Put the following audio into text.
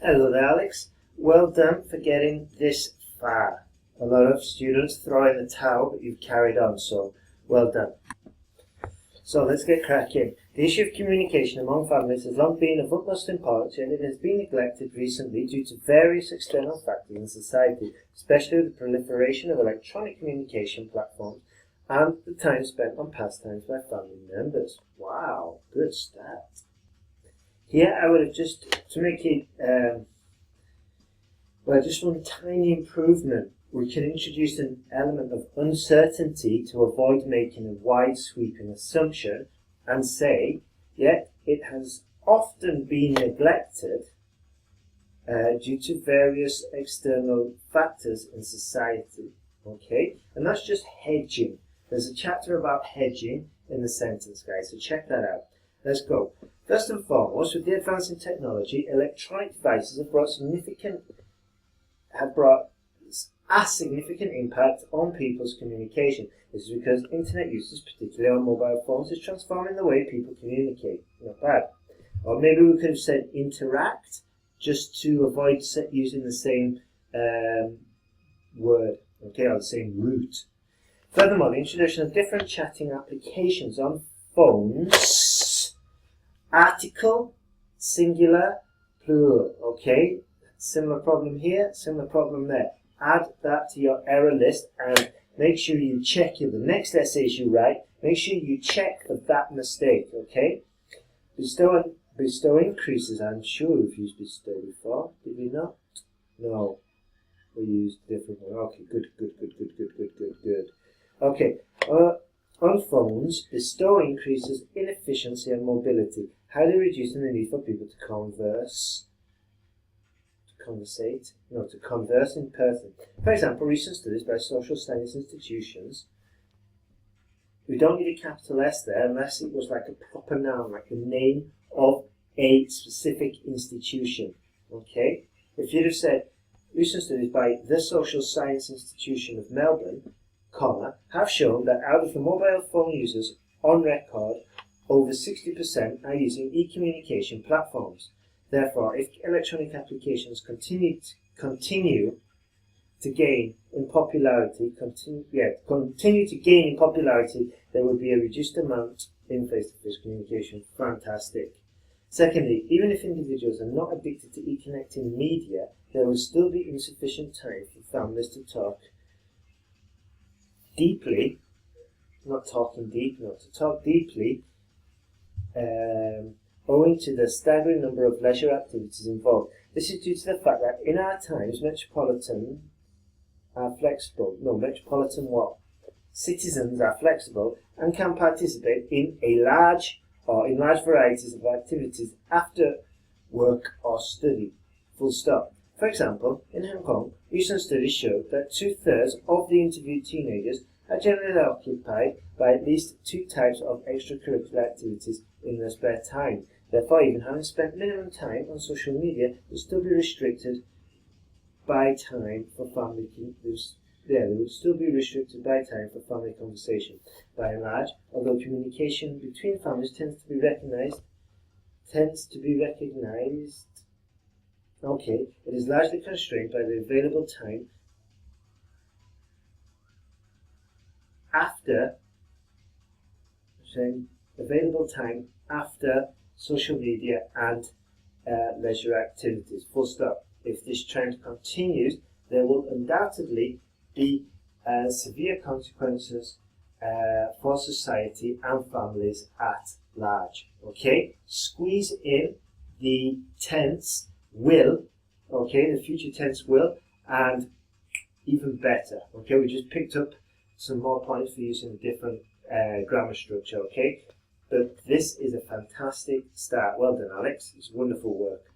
Hello there, Alex. Well done for getting this far. A lot of students throw in the towel, but you've carried on, so well done. So let's get cracking. The issue of communication among families has long been of utmost importance, and it has been neglected recently due to various external factors in society, especially the proliferation of electronic communication platforms and the time spent on pastimes by family members. Wow, good start. Here I would have just, to make it, just one tiny improvement. We can introduce an element of uncertainty to avoid making a wide sweeping assumption and say, yet it has often been neglected due to various external factors in society. Okay, and that's just hedging. There's a chapter about hedging in the sentence, guys, so check that out. Let's go. First and foremost, with the advance in technology, electronic devices have brought a significant impact on people's communication. This is because internet usage, particularly on mobile phones, is transforming the way people communicate. Not bad. Or maybe we could have said interact, just to avoid using the same word, okay, or the same root. Furthermore, the introduction of different chatting applications on phones, article, singular, plural, okay? Similar problem here, similar problem there. Add that to your error list and make sure you check the next essays you write. Make sure you check for that mistake, okay? Bestow increases. I'm sure we've used bestow before. Did we not? No. We used different one. Okay, good. Okay. On phones, bestow increases in efficiency and mobility, highly reducing the need for people to converse in person. For example, recent studies by social science institutions, we don't need a capital S there unless it was like a proper noun, like the name of a specific institution. Okay? If you'd have said, recent studies by the Social Science Institution of Melbourne, have shown that out of the mobile phone users on record, over 60% are using e-communication platforms. Therefore, if electronic applications continue to gain in popularity, there will be a reduced amount in face-to-face communication. Fantastic. Secondly, even if individuals are not addicted to e-connecting media, there will still be insufficient time for families to talk deeply, to talk deeply, owing to the staggering number of leisure activities involved. This is due to the fact that in our times, citizens are flexible and can participate in large varieties of activities after work or study. Full stop. For example, in Hong Kong, recent studies showed that 2/3 of the interviewed teenagers are generally occupied by at least 2 types of extracurricular activities in their spare time. Therefore, even having spent minimum time on social media would still be restricted by time for family conversation. By and large, although communication between families tends to be recognized, it is largely constrained by the available time after social media and leisure activities. Full stop. If this trend continues, there will undoubtedly be severe consequences for society and families at large. Okay, squeeze in the tense will, okay, the future tense will, and even better. Okay, we just picked up some more points for using a different grammar structure. Okay, but this is a fantastic start. Well done, Alex. It's wonderful work.